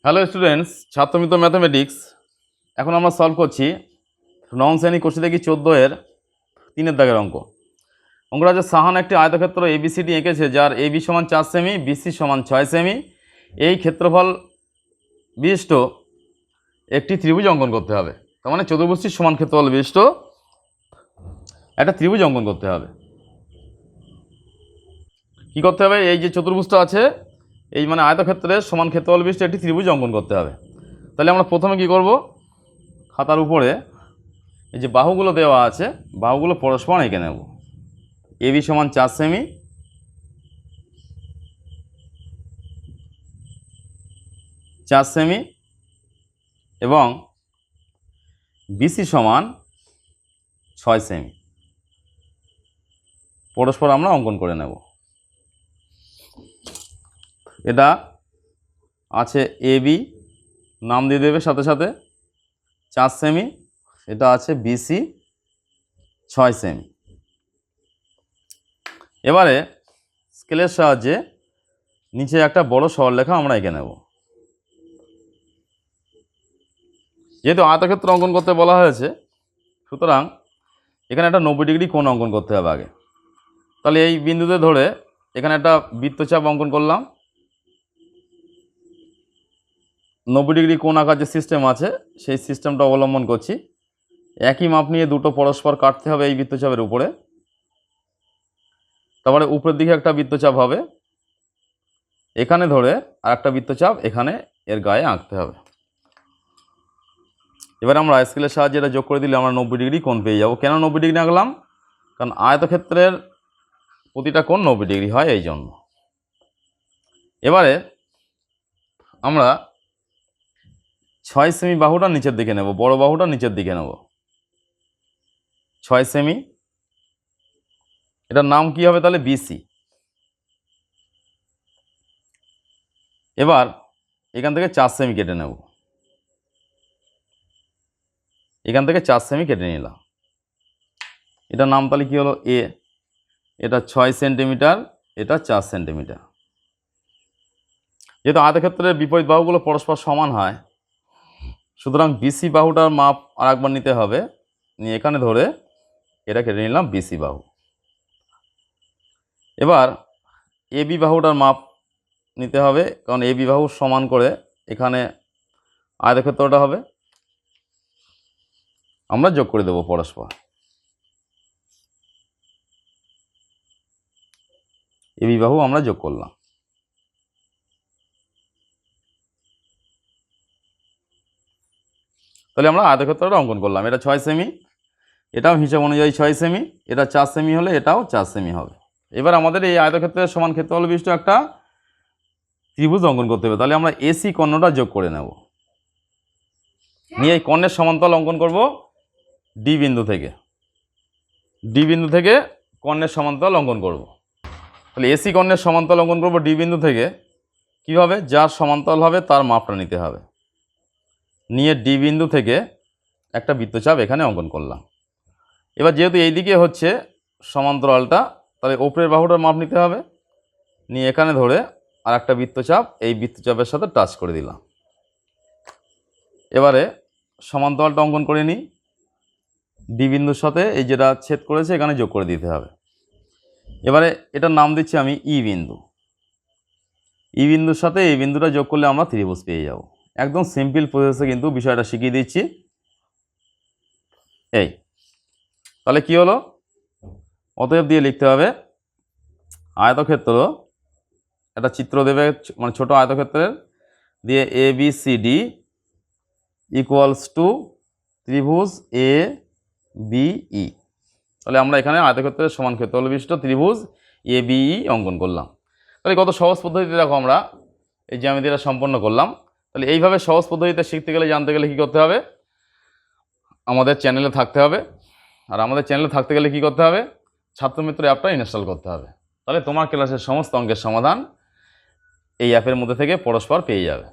Hello students, ছাত্রমিত্র mathematics. এখন আমরা solve করছি নবম শ্রেণী কোষে দেখি 14-এর 3-এর দাগের অঙ্ক। অঙ্কটা হচ্ছে সাহান একটি আয়তক্ষেত্র এবিসিডি এঁকেছে, যার এবি সমান 4 সেমি, বিসি সমান 6 সেমি। এই ক্ষেত্রফল বিশিষ্ট একটি ত্রিভুজ অঙ্কন করতে হবে। তার মানে চতুর্ভুজটির সমান ক্ষেত্রফল বিশিষ্ট একটা ত্রিভুজ অঙ্কন করতে হবে। কি করতে হবে? এই যে চতুর্ভুজটা আছে, এই মানে আয়তক্ষেত্রের সমান ক্ষেত্রফল বিশিষ্ট একটি ত্রিভুজ অঙ্কন করতে হবে। তাহলে আমরা প্রথমে কি করব, খাতার উপরে এই যে বাহুগুলো দেওয়া আছে, বাহুগুলো পরস্পর এঁকে নেব। এবি সমান 4 সেমি, এবং বিসি সমান 6 সেমি, পরস্পর আমরা অঙ্কন করে নেব। এটা আছে এবি, নাম দিয়ে দেবে সাথে সাথে 4 সেমি। এটা আছে বিসি 6 সেমি। এবারে স্কেলের সাহায্যে নিচে একটা বড় সরলরেখা আমরা এঁকে নেব। যেহেতু আয়তক্ষেত্র অঙ্কন করতে বলা হয়েছে, সুতরাং এখানে একটা 90 ডিগ্রি কোণ অঙ্কন করতে হবে আগে। তাহলে এই বিন্দুতে ধরে এখানে একটা বৃত্তচাপ অঙ্কন করলাম। 90 ডিগ্রি কোণ আঁকার যে সিস্টেম আছে, সেই সিস্টেমটা অবলম্বন করছি। একই মাপ নিয়ে দুটো পরস্পর কাটতে হবে এই বৃত্তচাপের উপরে। তারপরে উপরের দিকে একটা বৃত্তচাপ হবে এখানে ধরে, আর একটা বৃত্তচাপ এখানে এর গায়ে আঁকতে হবে। এবার আমরা স্কেলের সাহায্যে এটা যোগ করে দিলে আমরা 90 ডিগ্রি কোণ পেয়ে যাব। কেন 90 ডিগ্রি আঁকলাম? কারণ আয়তক্ষেত্রের প্রতিটা কোণ 90 ডিগ্রি হয়, এই জন্য। এবারে আমরা 6 সেমি বাহুটা নিচের দিকে নেব, বড় বাহুটা নিচের দিকে নেব। 6 সেমি, এটার নাম কি হবে তাহলে? বিসি। এবার এখান থেকে 4 সেমি কেটে নেব, এখান থেকে 4 সেমি কেটে নিলাম। এটার নাম তাহলে কি হলো? এ। এটা 6 সেন্টিমিটার, এটা 4 সেন্টিমিটার। যেহেতু আয়তক্ষেত্রের বিপরীত বাহুগুলো পরস্পর সমান হয়, সুতরাং বিসি বাহুটার মাপ আর একবার নিতে হবে। নিয়ে এখানে ধরে এটা কেটে নিলাম বিসি বাহু। এবার এবি বাহুটার মাপ নিতে হবে, কারণ এবি বাহু সমান করে এখানে আয়তক্ষেত্রটা হবে। আমরা যোগ করে দেব পরস্পর। এবি বাহু আমরা যোগ করলাম। তাহলে আমরা আয়তক্ষেত্রটা অঙ্কন করলাম। এটা 6 সেমি, এটাও হিসাব অনুযায়ী 6 সেমি, এটা 4 সেমি হলে এটাও 4 সেমি হবে। এবার আমাদের এই আয়তক্ষেত্রের সমান ক্ষেত্রফল বিশিষ্ট একটা ত্রিভুজ অঙ্কন করতে হবে। তাহলে আমরা এসি কর্ণটা যোগ করে নেব। নিয়ে এই কর্ণের সমান্তরাল অঙ্কন করব ডি বিন্দু থেকে। ডি বিন্দু থেকে কর্ণের সমান্তরাল অঙ্কন করব। তাহলে এসি কর্ণের সমান্তরাল অঙ্কন করব ডি বিন্দু থেকে। কীভাবে? যার সমান্তরাল হবে তার মাপটা নিতে হবে। নিয়ে ডি বিন্দু থেকে একটা বৃত্তচাপ এখানে অঙ্কন করলাম। এবার যেহেতু এই দিকে হচ্ছে সমান্তরালটা, তাহলে ওপরের বাহুটার মাপ নিতে হবে। নিয়ে এখানে ধরে আর একটা বৃত্তচাপ এই বৃত্তচাপের সাথে টাচ করে দিলাম। এবারে সমান্তরালটা অঙ্কন করে নিই। ডি বিন্দুর সাথে এই যেটা ছেদ করেছে এখানে যোগ করে দিতে হবে। এবারে এটার নাম দিচ্ছি আমি ই বিন্দু। ই বিন্দুর সাথে এই বিন্দুটা যোগ করলে আমরা ত্রিভুজ পেয়ে যাব। একদম সিম্পল প্রসেসে কিন্তু বিষয়টা শিখিয়ে দিচ্ছি। এই তাহলে কি হলো? অতএব দিয়ে লিখতে হবে আয়তক্ষেত্র, একটা চিত্র দেবে, মানে ছোট আয়তক্ষেত্রের দিয়ে A B C D equals to ত্রিভুজ এ বি ই। তাহলে আমরা এখানে আয়তক্ষেত্রের সমান ক্ষেত্রফল বিশিষ্ট ত্রিভুজ এ বি ই অঙ্কন করলাম। তাহলে কত সহজ পদ্ধতিতে দেখো আমরা এই জ্যামিতিটা সম্পন্ন করলাম। তাহলে এইভাবে সহজ পদ্ধতিতে শিখতে গেলে, জানতে গেলে কী করতে হবে? আমাদের চ্যানেলে থাকতে হবে। আর আমাদের চ্যানেলে থাকতে গেলে কী করতে হবে? ছাত্রমিত্র অ্যাপটা ইনস্টল করতে হবে। তাহলে তোমার ক্লাসের সমস্ত অঙ্কের সমাধান এই অ্যাপের মধ্যে থেকে পরস্পর পেয়ে যাবে।